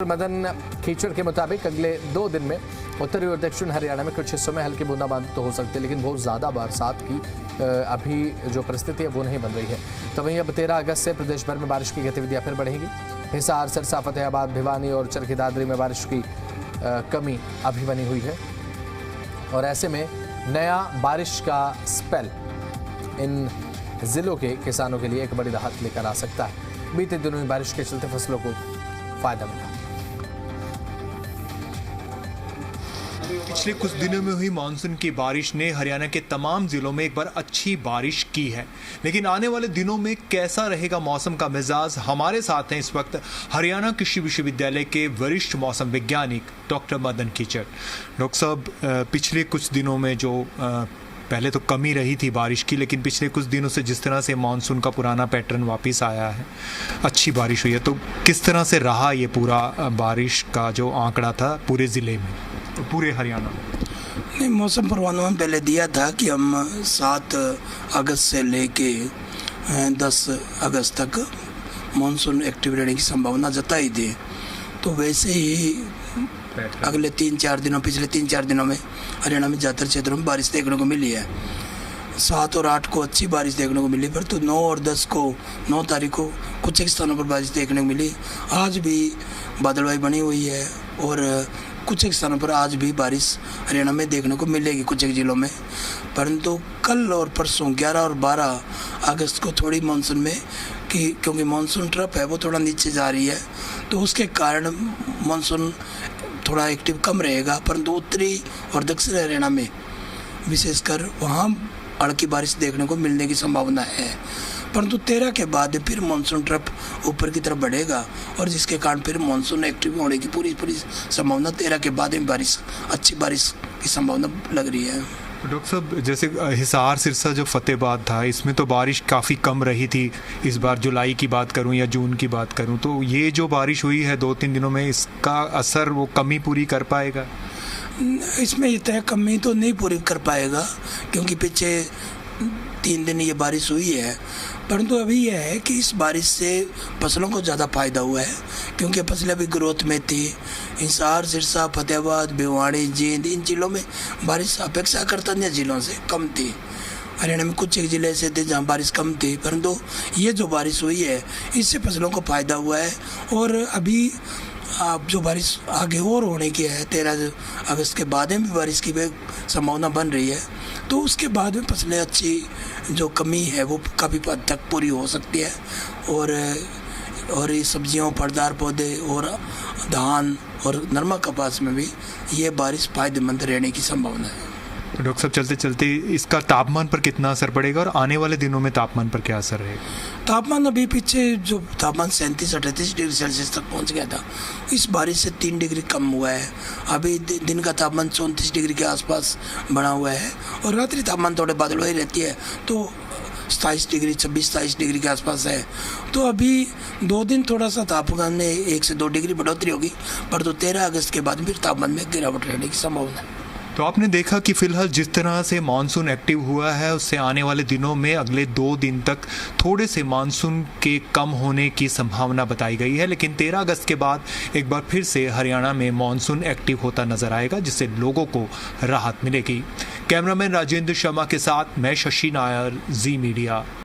मदन कीचड़ के मुताबिक अगले 2 दिन में उत्तरी और दक्षिण हरियाणा में कुछ हिस्सों में हल्की बूंदाबांदी तो हो सकती है, लेकिन बहुत ज़्यादा बरसात की अभी जो परिस्थिति है वो नहीं बन रही है। तो वहीं अब 13 अगस्त से प्रदेश भर में बारिश की गतिविधियां फिर बढ़ेंगी। हिसार, सिरसा, फतेहाबाद, भिवानी और चरखी दादरी में बारिश की कमी अभी बनी हुई है और ऐसे में नया बारिश का स्पेल इन जिलों के किसानों के लिए एक बड़ी राहत लेकर आ सकता है। बीते दिनों में बारिश के चलते फसलों को फायदा मिला। पिछले कुछ दिनों में हुई मानसून की बारिश ने हरियाणा के तमाम जिलों में एक बार अच्छी बारिश की है, लेकिन आने वाले दिनों में कैसा रहेगा मौसम का मिजाज। हमारे साथ हैं इस वक्त हरियाणा कृषि विश्वविद्यालय के वरिष्ठ मौसम वैज्ञानिक डॉक्टर मदन कीचड़। डॉक्टर साहब, पिछले कुछ दिनों में जो पहले तो कमी रही थी बारिश की, लेकिन पिछले कुछ दिनों से जिस तरह से मानसून का पुराना पैटर्न वापस आया है, अच्छी बारिश हुई है, तो किस तरह से रहा ये पूरा बारिश का जो आंकड़ा था पूरे ज़िले में, पूरे हरियाणा में? नहीं, मौसम पूर्वानुमान पहले दिया था कि हम 7 अगस्त से लेके 10 अगस्त तक मानसून एक्टिव रहने की संभावना जताई थी। तो वैसे ही अगले 3-4 दिनों, पिछले 3-4 दिनों में हरियाणा में ज़्यादातर क्षेत्रों में बारिश देखने को मिली है। 7 और 8 को अच्छी बारिश देखने को मिली, पर तो 9 और 10 को 9 तारीख को कुछ एक स्थानों पर बारिश देखने को मिली। आज भी बादलवाई बनी हुई है और कुछ एक स्थानों पर आज भी बारिश हरियाणा में देखने को मिलेगी कुछ एक जिलों में। परंतु कल और परसों 11 और 12 अगस्त को थोड़ी मानसून में क्योंकि मानसून ट्रफ है वो थोड़ा नीचे जा रही है, तो उसके कारण मानसून थोड़ा एक्टिव कम रहेगा। परंतु उत्तरी और दक्षिण हरियाणा में विशेषकर वहाँ हल्की बारिश देखने को मिलने की संभावना है। परंतु 13 के बाद फिर मानसून ट्रफ ऊपर की तरफ बढ़ेगा और जिसके कारण फिर मानसून एक्टिव होने की पूरी संभावना 13 के बाद में अच्छी बारिश की संभावना लग रही है। डॉक्टर साहब, जैसे हिसार, सिरसा जो फतेहाबाद था, इसमें तो बारिश काफ़ी कम रही थी। इस बार जुलाई की बात करूं या जून की बात करूं, तो ये जो बारिश हुई है 2-3 दिनों में, इसका असर वो कमी पूरी कर पाएगा? इसमें इतना कमी तो नहीं पूरी कर पाएगा क्योंकि पीछे 3 दिन ये बारिश हुई है। परंतु अभी यह है कि इस बारिश से फसलों को ज़्यादा फायदा हुआ है क्योंकि फसलें अभी ग्रोथ में थी। हिसार, सिरसा, फतेहाबाद, भिवानी, जींद, इन जिलों में बारिश अपेक्षाकृत अन्य जिलों से कम थी। हरियाणा में कुछ एक जिले ऐसे थे जहाँ बारिश कम थी, परंतु ये जो बारिश हुई है इससे फसलों को फायदा हुआ है। और अभी अब जो बारिश आगे और होने की है, 13 अगस्त के बाद में भी बारिश की संभावना बन रही है, तो उसके बाद में फसलें अच्छी जो कमी है वो काफ़ी हद तक पूरी हो सकती है। और ये सब्जियों, फलदार पौधे और धान और नरमा कपास में भी ये बारिश फायदेमंद रहने की संभावना है। तो डॉक्टर साहब, चलते चलते इसका तापमान पर कितना असर पड़ेगा और आने वाले दिनों में तापमान पर क्या असर रहेगा? तापमान अभी पीछे जो तापमान 37-38 डिग्री सेल्सियस तक पहुंच गया था, इस बारिश से 3 डिग्री कम हुआ है। अभी दिन का तापमान 34 डिग्री के आसपास बना हुआ है और रात्रि तापमान थोड़े बादलवाई रहती है तो 27 डिग्री, 26-27 डिग्री के आसपास है। तो अभी 2 दिन थोड़ा सा तापमान में 1 से 2 डिग्री बढ़ोतरी होगी, पर तो 13 अगस्त के बाद फिर तापमान में गिरावट रहने की संभावना है। तो आपने देखा कि फिलहाल जिस तरह से मानसून एक्टिव हुआ है, उससे आने वाले दिनों में अगले 2 दिन तक थोड़े से मानसून के कम होने की संभावना बताई गई है, लेकिन 13 अगस्त के बाद एक बार फिर से हरियाणा में मानसून एक्टिव होता नजर आएगा, जिससे लोगों को राहत मिलेगी। कैमरामैन राजेंद्र शर्मा के साथ मैं शशि नायर, जी मीडिया।